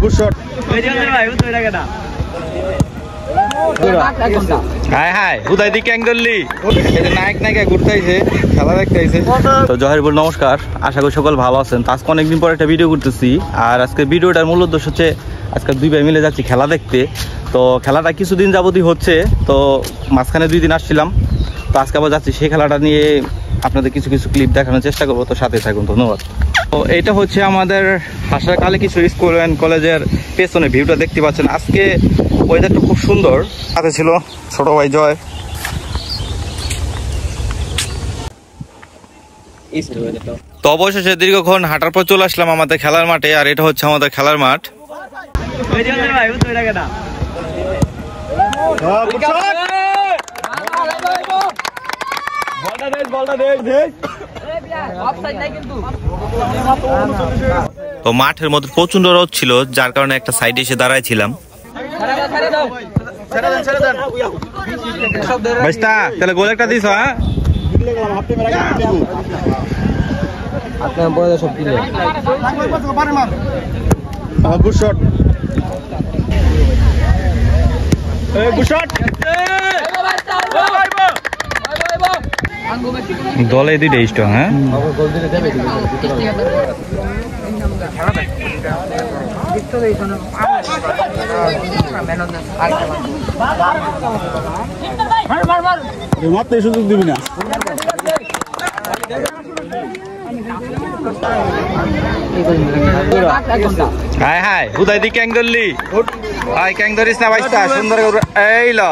Good shot. হায় হায় উদয় দিকে অ্যাঙ্গেললি নায়ক নায়িকা ঘুরতে আইছে, খেলা দেখতে আইছে। তো জহিরুল নমস্কার, আশা করি সকল ভালো আছেন। তো আজকে অনেকদিন পর একটা ভিডিও করতেছি, আর আজকে ভিডিওটার মূল উদ্দেশ্য হচ্ছে আজকে দুই ভাই মিলে যাচ্ছি খেলা দেখতে। তো খেলাটা কিছুদিন যাবতই হচ্ছে, তো মাঝখানে 2 দিন আসছিলাম, তো আজকে আবার যাচ্ছি সেই খেলাটা নিয়ে আপনাদের কিছু কিছু ক্লিপ দেখানোর চেষ্টা করবো। তো সাথে থাকুন, ধন্যবাদ। তো এটা হচ্ছে আমাদের হাসার কালীকিশোর স্কুল অ্যান্ড কলেজের পেছনে ভিউটা দেখতে পাচ্ছেন। আজকে ওয়েদারটা খুব সুন্দর, সাথে ছিল ছোট ভাই জয়। তো অবশেষে দীর্ঘক্ষণ হাঁটার পর চলে আসলাম আমাদের খেলার মাঠে, আর এটা হচ্ছে আমাদের খেলার মাঠ। তো মাঠের মধ্যে প্রচন্ড রোদ ছিল, যার কারণে একটা সাইডে এসে দাঁড়াইছিলাম। তাহলে গোল একটা দিস। হ্যাঁ গুড শট, গুড শট। দলে দুইটা স্ট্রং। হ্যাঁ সুযোগ দিবি না। হায় হায় উদয় দিকে অ্যাঙ্গেললি হাই ক্যাং ধরিস না বাইস্তা সুন্দর। এই ল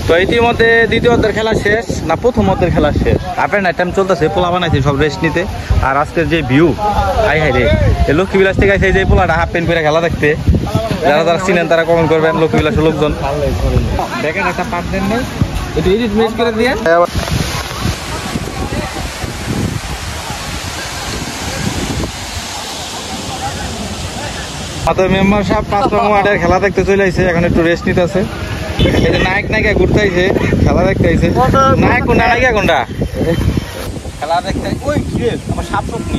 তো ইতিমধ্যে দ্বিতীয় অর্ধের খেলা শেষ, না প্রথম অর্ধের খেলা শেষ। হাফের নাইট টাইম চলতেছে, পোলা বানাইছে সব রেস্ট নিতে। আর আজকের যে ভিউ, হাই হাই রে, লক্ষ্মী বিলাস থেকে আছে যে পোলাটা হাফ প্যান্ট পরে খেলা দেখতে। যারা যারা চিনেন তারা কমেন্ট করবেন, লক্ষ্মী বিলাসের লোকজন। দেখেন একটা পার্টনার নেই, একটু এডিট মিস করে দিয়ে। মেম্বার সাহেব 5 নম্বর ওয়ার্ডের খেলা দেখতে চলে আইছে, এখন একটু রেস্ট নিতে আছে। নায়ক নায়িকা ঘুরতে আইছে, খেলা দেখতে আইছে। নায়ক কোনটা নায়িকা কোনটা? খেলা দেখতে। ওই কি আমার সাপ সত্যি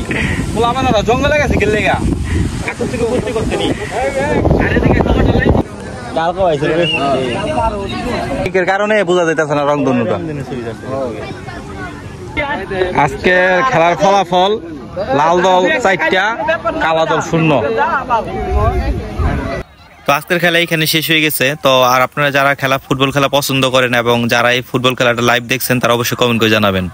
বলা মানে না, জঙ্গলে গেছে গেলে গা কাকুর থেকে করতে করতে নি। আরে দেখে খবরটা লই কালকে আইছে রে। এর কারণে বোঝা যাইতাছে না রংধনুটা। আজকে খেলার ফলাফল লাল দল 4টা, কালা দল 0। তো আজকের খেলা এখানে শেষ হয়ে গেছে। তো আর আপনারা যারা ফুটবল খেলা পছন্দ করেন এবং যারা এই ফুটবল খেলাটা লাইভ দেখছেন, তারা অবশ্যই কমেন্ট করে জানাবেন।